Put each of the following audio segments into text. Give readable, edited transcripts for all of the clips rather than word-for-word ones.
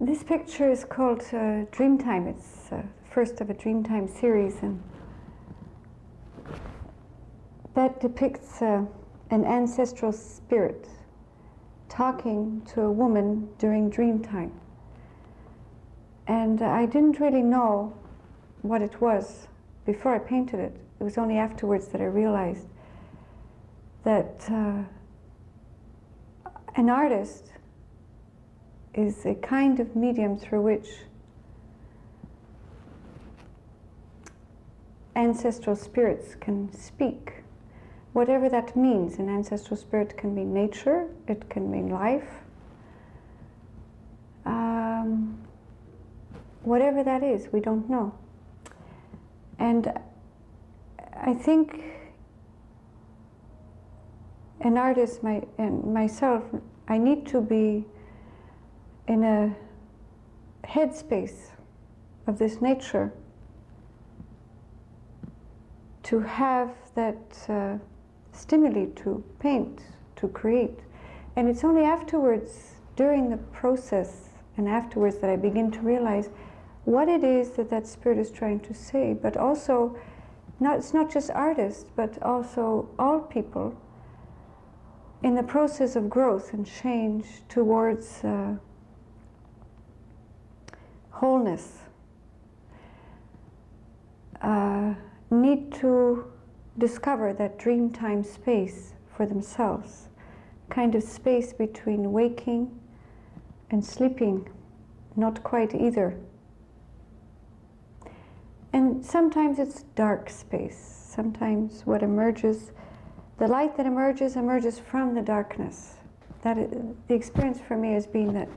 This picture is called Dreamtime. It's the first of a Dreamtime series, and that depicts an ancestral spirit talking to a woman during dreamtime. And I didn't really know what it was before I painted it. It was only afterwards that I realized that an artist is a kind of medium through which ancestral spirits can speak. Whatever that means. An ancestral spirit can mean nature, it can mean life. Whatever that is, we don't know. And I think an artist, and myself, I need to be in a headspace of this nature to have that stimuli to paint, to create. And it's only afterwards, during the process and afterwards, that I begin to realize what it is that that spirit is trying to say, but also, it's not just artists, but also all people in the process of growth and change towards wholeness, need to discover that dreamtime space for themselves, kind of space between waking and sleeping, not quite either. And sometimes it's dark space. Sometimes what emerges, the light that emerges from the darkness. The experience for me has been that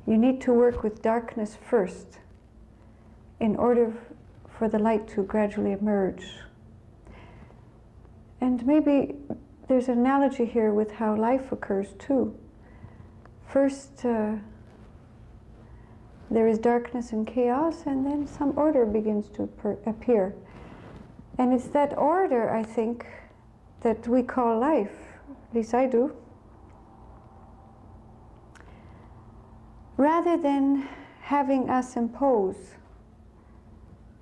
you need to work with darkness first in order for the light to gradually emerge. And maybe there's an analogy here with how life occurs too. First, there is darkness and chaos, and then some order begins to appear. And it's that order, I think, that we call life. At least I do. Rather than having us impose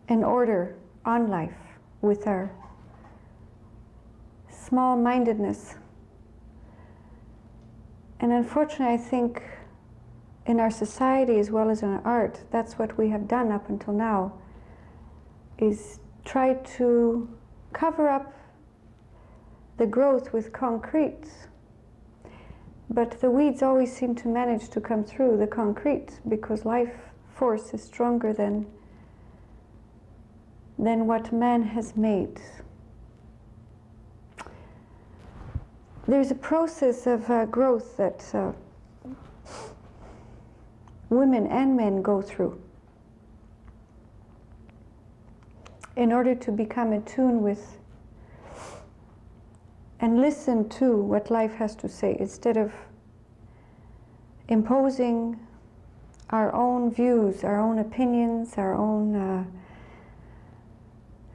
an order on life with our small-mindedness. And unfortunately, I think in our society as well as in our art, that's what we have done up until now, is try to cover up the growth with concrete. But the weeds always seem to manage to come through the concrete because life force is stronger than what man has made. There's a process of growth that women and men go through in order to become attuned with and listen to what life has to say, instead of imposing our own views, our own opinions, our own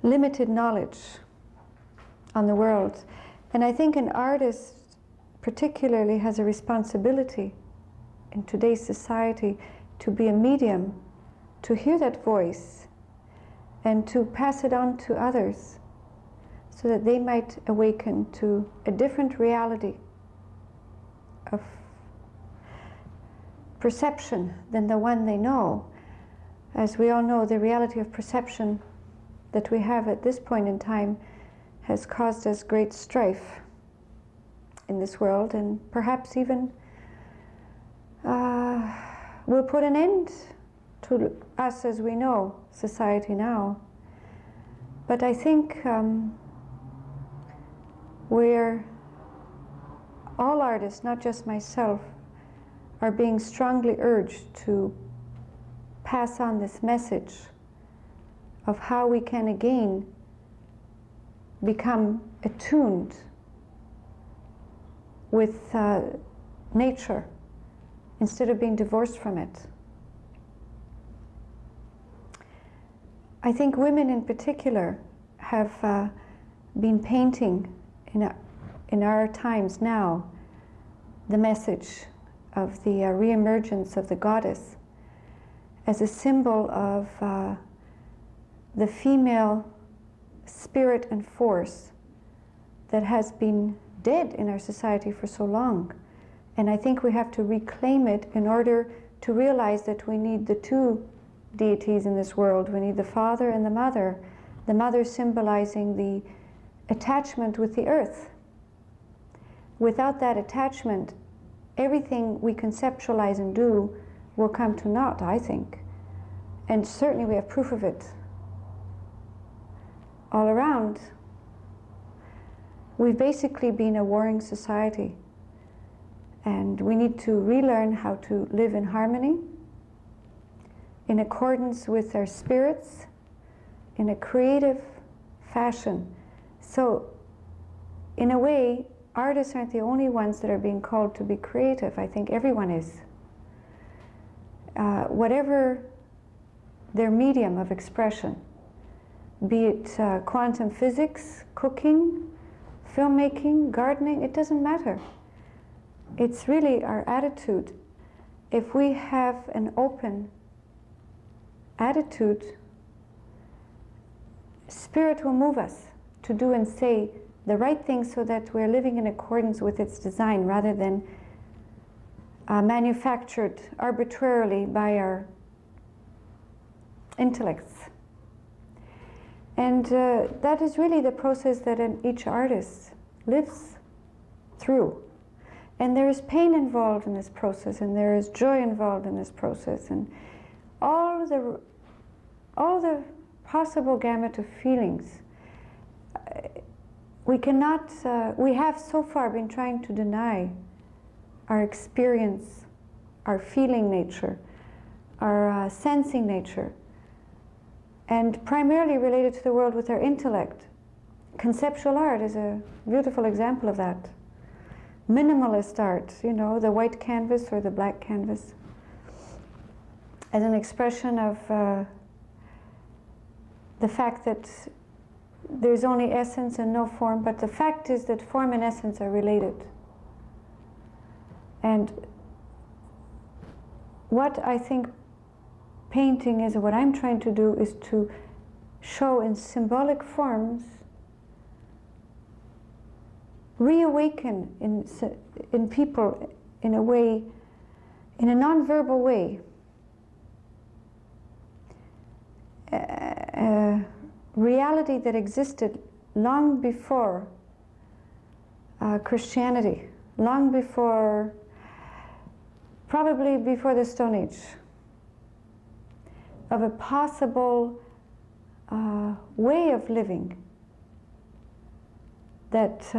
limited knowledge on the world. And I think an artist particularly has a responsibility in today's society to be a medium, to hear that voice and to pass it on to others so that they might awaken to a different reality of perception than the one they know. As we all know, the reality of perception that we have at this point in time has caused us great strife in this world, and perhaps even will put an end to us as we know society now. But I think where all artists, not just myself, are being strongly urged to pass on this message of how we can again become attuned with nature instead of being divorced from it. I think women in particular have been painting in our times now the message of the reemergence of the goddess as a symbol of the female spirit and force that has been dead in our society for so long. And I think we have to reclaim it in order to realize that we need the two deities in this world. We need the father and the mother symbolizing the attachment with the earth. Without that attachment, everything we conceptualize and do will come to naught, I think. And certainly we have proof of it all around. We've basically been a warring society, and we need to relearn how to live in harmony, in accordance with our spirits, in a creative fashion. So, in a way, artists aren't the only ones that are being called to be creative. I think everyone is. Whatever their medium of expression, be it quantum physics, cooking, filmmaking, gardening, it doesn't matter. It's really our attitude. If we have an open attitude, Spirit will move us to do and say the right thing so that we're living in accordance with its design rather than manufactured arbitrarily by our intellects. And that is really the process that each artist lives through. And there is pain involved in this process, and there is joy involved in this process, and all the possible gamut of feelings. We cannot, we have so far been trying to deny our experience, our feeling nature, our sensing nature, and primarily related to the world with our intellect. Conceptual art is a beautiful example of that. Minimalist art, you know, the white canvas or the black canvas, as an expression of the fact that there's only essence and no form, but the fact is that form and essence are related. And what I think painting is, what I'm trying to do, is to show in symbolic forms, reawaken in people in a way, in a non-verbal way, reality that existed long before Christianity, long before, probably before the Stone Age, of a possible way of living that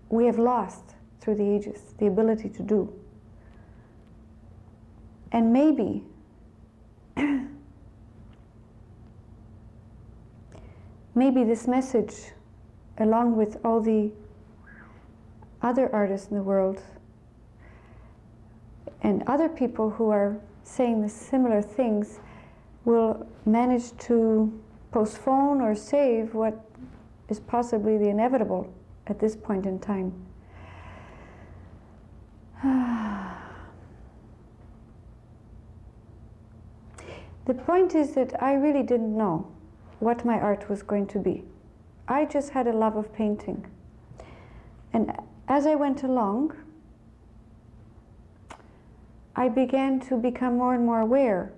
we have lost through the ages, the ability to do. And maybe maybe this message, along with all the other artists in the world and other people who are saying the similar things, will manage to postpone or save what is possibly the inevitable at this point in time. The point is that I really didn't know what my art was going to be. I just had a love of painting. And as I went along, I began to become more and more aware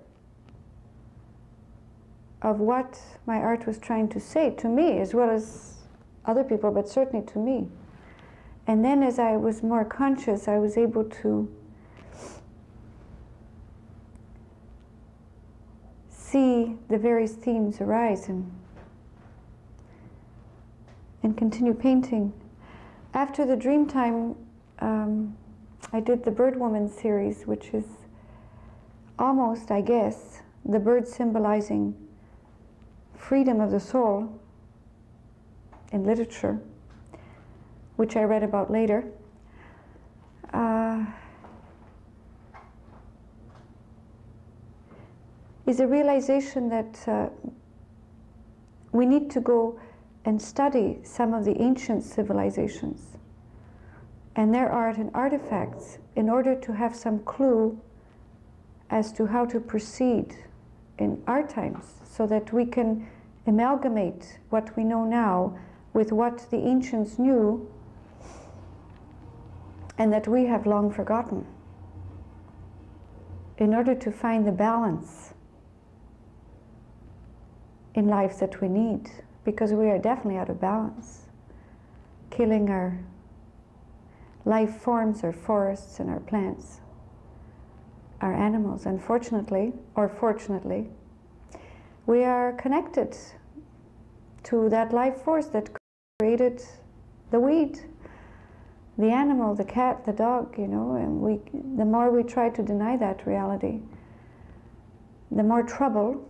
of what my art was trying to say to me, as well as other people, but certainly to me. And then as I was more conscious, I was able to see the various themes arise and continue painting. After the Dreamtime, I did the Bird Woman series, which is almost, I guess, the bird symbolizing freedom of the soul in literature, which I read about later. Is a realization that we need to go and study some of the ancient civilizations and their art and artifacts in order to have some clue as to how to proceed in our times, so that we can amalgamate what we know now with what the ancients knew and that we have long forgotten, in order to find the balance in life that we need, because we are definitely out of balance, killing our life forms, our forests and our plants, our animals. Unfortunately, or fortunately, we are connected to that life force that created the weed, the animal, the cat, the dog, you know, and the more we try to deny that reality, the more trouble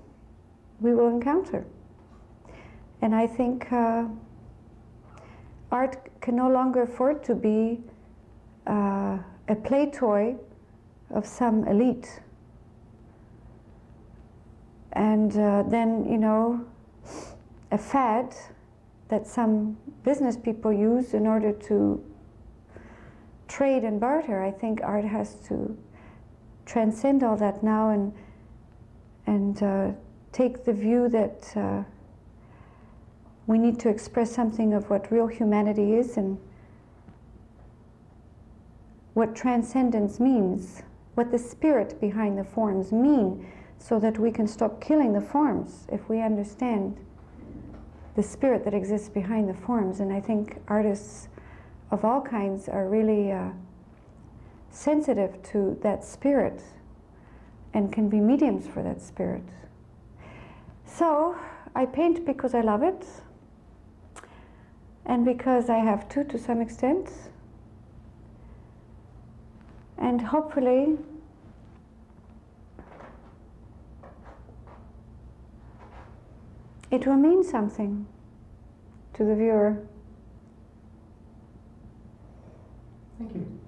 we will encounter. And I think art can no longer afford to be a play toy of some elite. And then, you know, a fad that some business people use in order to trade and barter. I think art has to transcend all that now and take the view that we need to express something of what real humanity is and what transcendence means, what the spirit behind the forms mean, so that we can stop killing the forms if we understand the spirit that exists behind the forms. And I think artists of all kinds are really sensitive to that spirit and can be mediums for that spirit. So I paint because I love it, and because I have to some extent, and hopefully it will mean something to the viewer. Thank you.